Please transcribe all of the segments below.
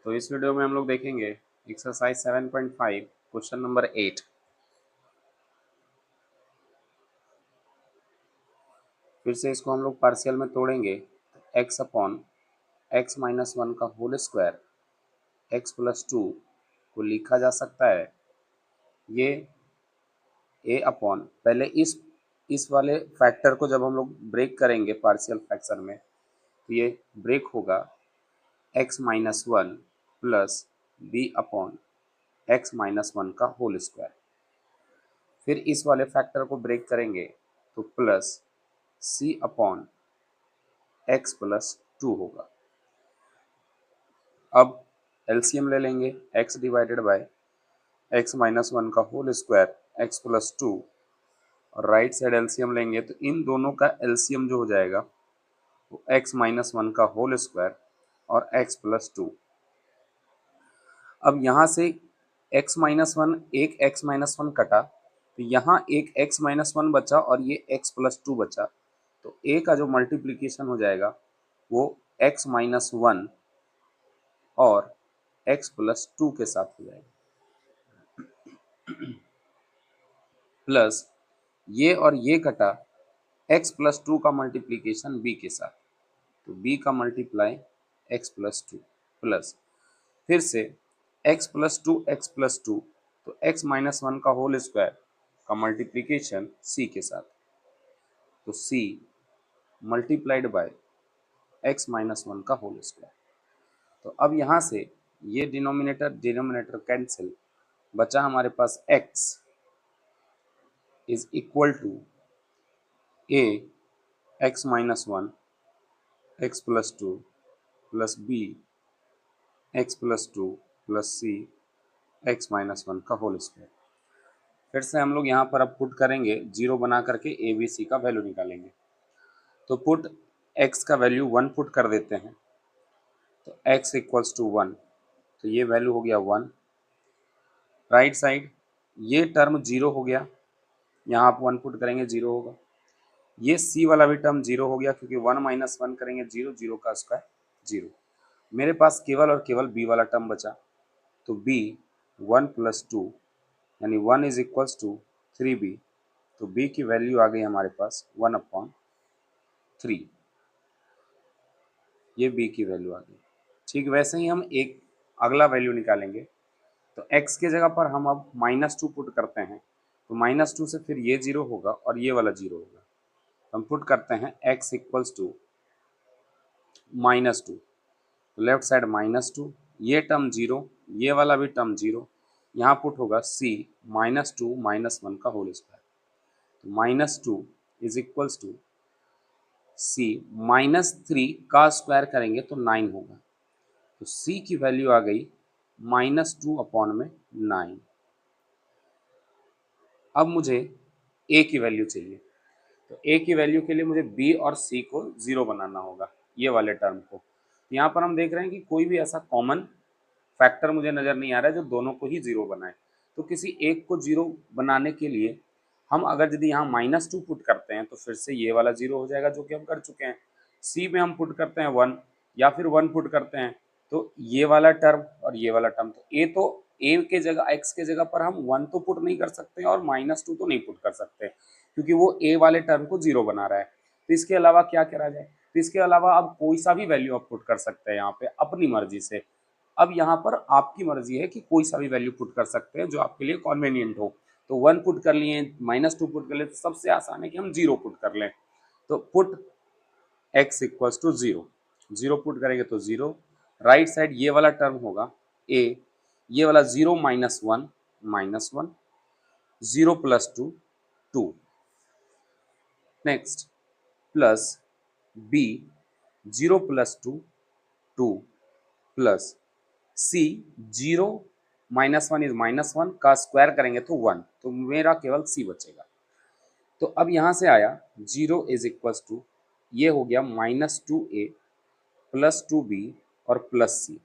तो इस वीडियो में हम लोग देखेंगे एक्सरसाइज 7.5 क्वेश्चन नंबर 8। फिर से इसको हम लोग पार्शियल में तोड़ेंगे। X upon x minus one का whole square x plus two को लिखा जा सकता है ये ए अपॉन, पहले इस वाले फैक्टर को जब हम लोग ब्रेक करेंगे पार्शियल फ्रैक्शन में तो ये ब्रेक होगा x minus one plus b upon x minus one का होल स्क्वायर। फिर इस वाले फैक्टर को ब्रेक करेंगे तो plus c upon x plus two होगा। अब एलसीएम ले लेंगे x divided by x minus one का whole square x plus two, और राइट साइड एलसीएम लेंगे तो इन दोनों का एलसीएम जो हो जाएगा वो एक्स माइनस वन का होल स्क्वायर और एक्स प्लस टू। अब यहाँ से एक्स माइनस वन, एक एक्स माइनस वन कटा तो यहाँ एक एक्स माइनस वन बचा और ये एक्स प्लस टू बचा, तो ए का जो मल्टीप्लिकेशन हो जाएगा वो एक्स माइनस वन और एक्स प्लस टू के साथ हो जाएगा, प्लस ये और ये कटा एक्स प्लस टू का मल्टीप्लिकेशन बी के साथ, तो बी का multiply X plus two plus फिर से एक्स प्लस टू, तो एक्स माइनस वन का होल स्क्वायर का मल्टीप्लिकेशन सी के साथ, तो C multiplied by x minus one का होल स्क्वायर। तो अब यहाँ से ये डिनोमिनेटर कैंसिल, बचा हमारे पास x is equal to a x minus one x plus two plus b x plus two plus c x minus one का होल स्क्वायर। फिर से हम लोग यहाँ पर अब पुट करेंगे, जीरो बना करके ए बी सी का वैल्यू निकालेंगे। तो पुट x का वैल्यू वन पुट कर देते हैं, तो x इक्वल्स टू वन, तो ये वैल्यू हो गया वन। राइट साइड ये टर्म जीरो हो गया, यहाँ आप वन पुट करेंगे जीरो होगा। ये सी वाला भी टर्म जीरो हो गया क्योंकि वन माइनस वन करेंगे जीरो, जीरो का स्क्वायर जीरो। मेरे पास केवल और केवल बी वाला टर्म बचा, तो बी वन प्लस टू यानी one is equals to three b, तो बी की वैल्यू आ गई हमारे पास वन अपॉन थ्री, ये बी की वैल्यू आ गई। ठीक वैसे ही हम एक अगला वैल्यू निकालेंगे, तो x के जगह पर हम अब माइनस टू पुट करते हैं, तो माइनस टू से फिर ये जीरो होगा और ये वाला जीरो होगा, हम पुट करते हैं x equals to minus two, left side minus two, ये टर्म जीरो, ये वाला भी टर्म जीरो, यहाँ पुट होगा c minus two minus one का होल स्क्वायर, तो minus two is equals to c minus three का स्क्वायर करेंगे तो नाइन होगा, तो c की वैल्यू आ गई माइनस टू अपॉन में नाइन। अब मुझे a की वैल्यू चाहिए, तो a की वैल्यू के लिए मुझे b और c को जीरो बनाना होगा, ये वाले टर्म को। यहाँ पर हम देख रहे हैं कि कोई भी ऐसा कॉमन फैक्टर मुझे नजर नहीं आ रहा है जो दोनों को ही जीरो बनाए। तो किसी एक को जीरो बनाने के लिए हम अगर यदि यहाँ माइनस टू पुट करते हैं तो फिर से ये वाला जीरो हो जाएगा जो कि हम कर चुके हैं। सी में हम पुट करते हैं वन या फिर वन पुट करते हैं तो ये वाला टर्म और ये वाला टर्म, तो ए के जगह एक्स के जगह पर हम वन तो पुट नहीं कर सकते और माइनस टू तो नहीं पुट कर सकते क्योंकि वो ए वाले टर्म को जीरो बना रहा है। तो इसके अलावा क्या करा जाए, तो इसके अलावा अब कोई सा भी वैल्यू आप पुट कर सकते हैं यहाँ पे अपनी मर्जी से। अब यहाँ पर आपकी मर्जी है कि कोई सा भी वैल्यू पुट कर सकते हैं जो आपके लिए कॉन्वेनियंट हो। तो वन पुट कर लिए, माइनस टू पुट कर लिए, तो सबसे आसान है कि हम जीरो पुट कर लें। तो put x equals to zero, zero put करेंगे तो जीरो, राइट साइड ये वाला टर्म होगा a, ये वाला zero minus one, zero plus two two, next plus b zero plus two two plus c zero minus one is minus one का square करेंगे तो वन, तो मेरा केवल सी बचेगा। तो अब यहाँ से आया जीरो इज इक्वल्स टू, ये हो गया minus two A plus to be और प्लस सी।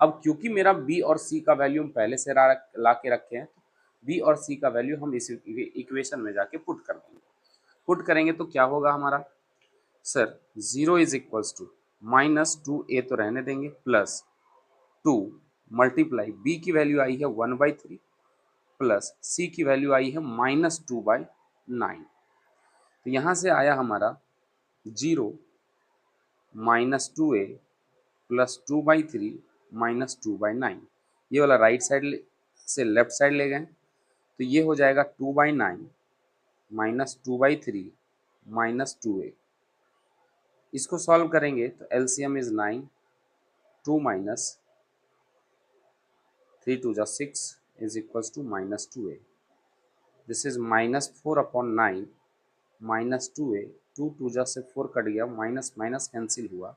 अब क्योंकि मेरा बी और सी का वैल्यू हम पहले से ला के रखे हैं, तो बी और सी का वैल्यू हम इस इक्वेशन में जाके पुट कर देंगे। पुट करेंगे तो क्या होगा हमारा, sir zero is equals to minus two a तो रहने देंगे प्लस 2 मल्टीप्लाई बी की वैल्यू आई है 1/3 प्लस सी की वैल्यू आई है -2/9। तो यहाँ से आया हमारा 0 -2a प्लस 2/3 -2/9। ये वाला राइट साइड से लेफ्ट साइड ले गए तो ये हो जाएगा 2/9 -2/3 -2a। इसको सॉल्व करेंगे तो एलसीएम इज 9, 2 माइनस 3 2 जा 6 is equals to -2a। This is -4/9 -2a, 2 2 जा से 4 कट गया, माइनस माइनस कैंसिल हुआ,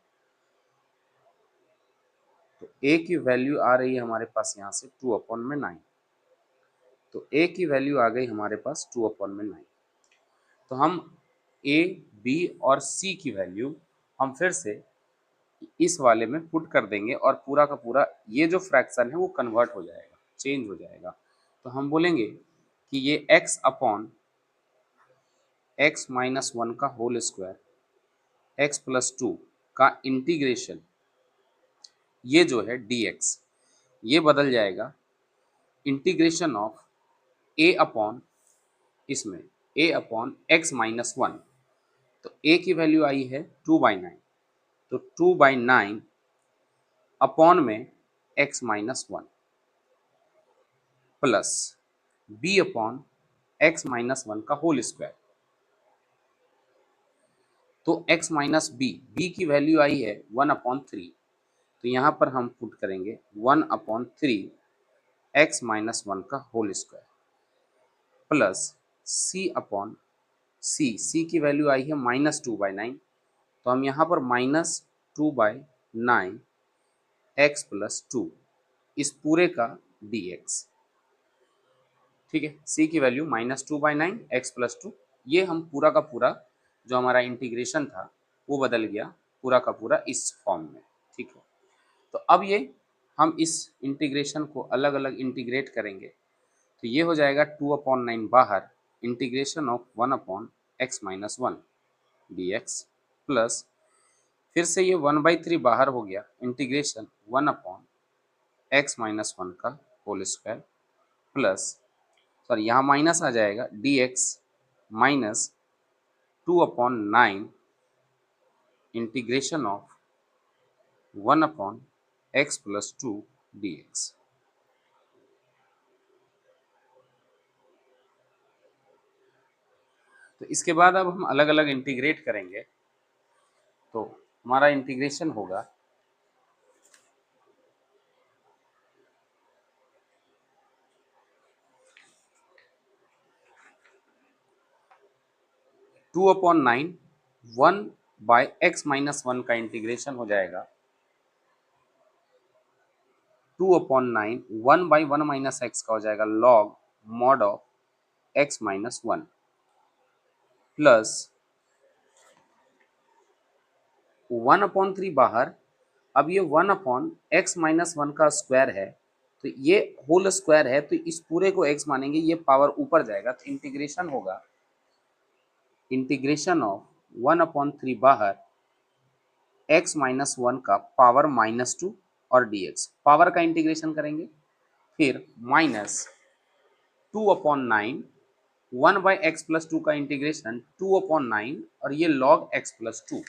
तो a की वैल्यू आ रही है हमारे पास यहाँ से 2/9। तो a की वैल्यू आ गई हमारे पास 2/9। तो हम a, b और c की वैल्यू हम फिर से इस वाले में पुट कर देंगे और पूरा का पूरा ये जो फ्रैक्शन है वो कन्वर्ट हो जाएगा, चेंज हो जाएगा। तो हम बोलेंगे कि ये x अपॉन x माइनस 1 का होल स्क्वायर x प्लस 2 का इंटीग्रेशन, ये जो है dx, ये बदल जाएगा इंटीग्रेशन ऑफ a अपॉन इसमें a अपॉन x माइनस 1। तो a की वैल्यू आई है 2/9, तो 2/9 अपॉन में x minus 1 plus b upon x minus 1 का होल स्क्वायर। तो x माइनस b की वैल्यू आई है 1/3, तो यहाँ पर हम पुट करेंगे 1/3 x माइनस 1 का whole square plus c upon c की वैल्यू आई है -2/9, तो हम यहाँ पर -2/9 x प्लस 2 इस पूरे का dx। ठीक है, c की वैल्यू -2/9 x प्लस 2, ये हम पूरा का पूरा जो हमारा इंटीग्रेशन था वो बदल गया पूरा का पूरा इस फॉर्म में। ठीक है, तो अब ये हम इस इंटीग्रेशन को अलग अलग इंटीग्रेट करेंगे, तो ये हो जाएगा 2/9 बाहर, integration of 1/x minus 1 dx plus फिर से ये 1/3 बाहर हो गया, इंटीग्रेशन 1/x माइनस 1 का होल स्क्वायर प्लस, सॉरी यहाँ माइनस आ जाएगा, dx minus 2/9 integration of 1/x plus 2 dx। तो इसके बाद अब हम अलग अलग इंटीग्रेट करेंगे, तो हमारा इंटीग्रेशन होगा 2/9 1/x माइनस 1 का इंटीग्रेशन हो जाएगा 2/9 1/1 माइनस x का हो जाएगा log mod of x minus 1 plus 1/3 बाहर। अब ये 1/x माइनस 1 का स्क्वायर है, तो ये होल स्क्वायर है, तो इस पूरे को x मानेंगे, ये पावर ऊपर जाएगा, तो इंटीग्रेशन होगा इंटीग्रेशन ऑफ 1/3 बाहर x माइनस 1 का पावर -2 और dx, पावर का इंटीग्रेशन करेंगे, फिर माइनस 2/9 1/x प्लस 2 का इंटीग्रेशन 2/9 और ये log x प्लस 2,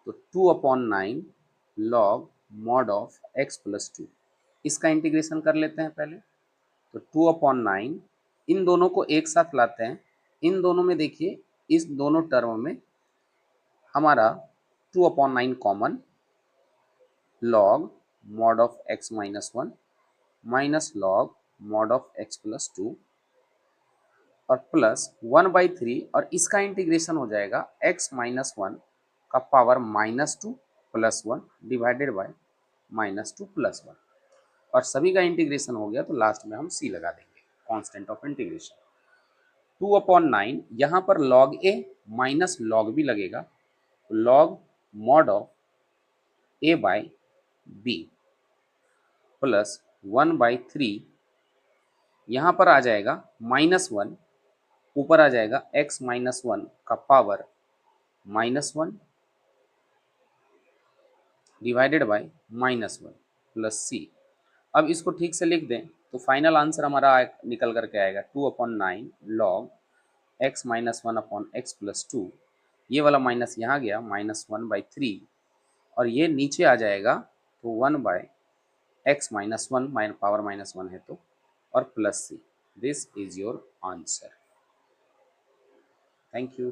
तो 2/9 log mod of x plus 2, इसका इंटीग्रेशन कर लेते हैं पहले। तो 2/9 इन दोनों को एक साथ लाते हैं, इन दोनों में देखिए इस दोनों टर्म में हमारा 2/9 common, log mod of x minus 1 minus log mod of x plus 2 और प्लस 1/3 और इसका इंटीग्रेशन हो जाएगा x माइनस 1 का power -2 plus 1 divided by -2 plus 1, और सभी का इंटीग्रेशन हो गया, तो लास्ट में हम c लगा देंगे, कांस्टेंट ऑफ इंटीग्रेशन 2/9। यहाँ पर log a minus log b लगेगा, log mod of a by b plus 1/3, यहाँ पर आ जाएगा -1, ऊपर आ जाएगा x माइनस 1 का पावर -1 डिवाइडेड बाय -1 प्लस सी। अब इसको ठीक से लिख दें तो फाइनल आंसर हमारा निकल करके आएगा 2/9 log x माइनस 1/x+2। ये वाला माइनस यहाँ गया, -1/3, और ये नीचे आ जाएगा तो 1/x-1 पावर -1 है तो, और plus c. This is your answer. Thank you.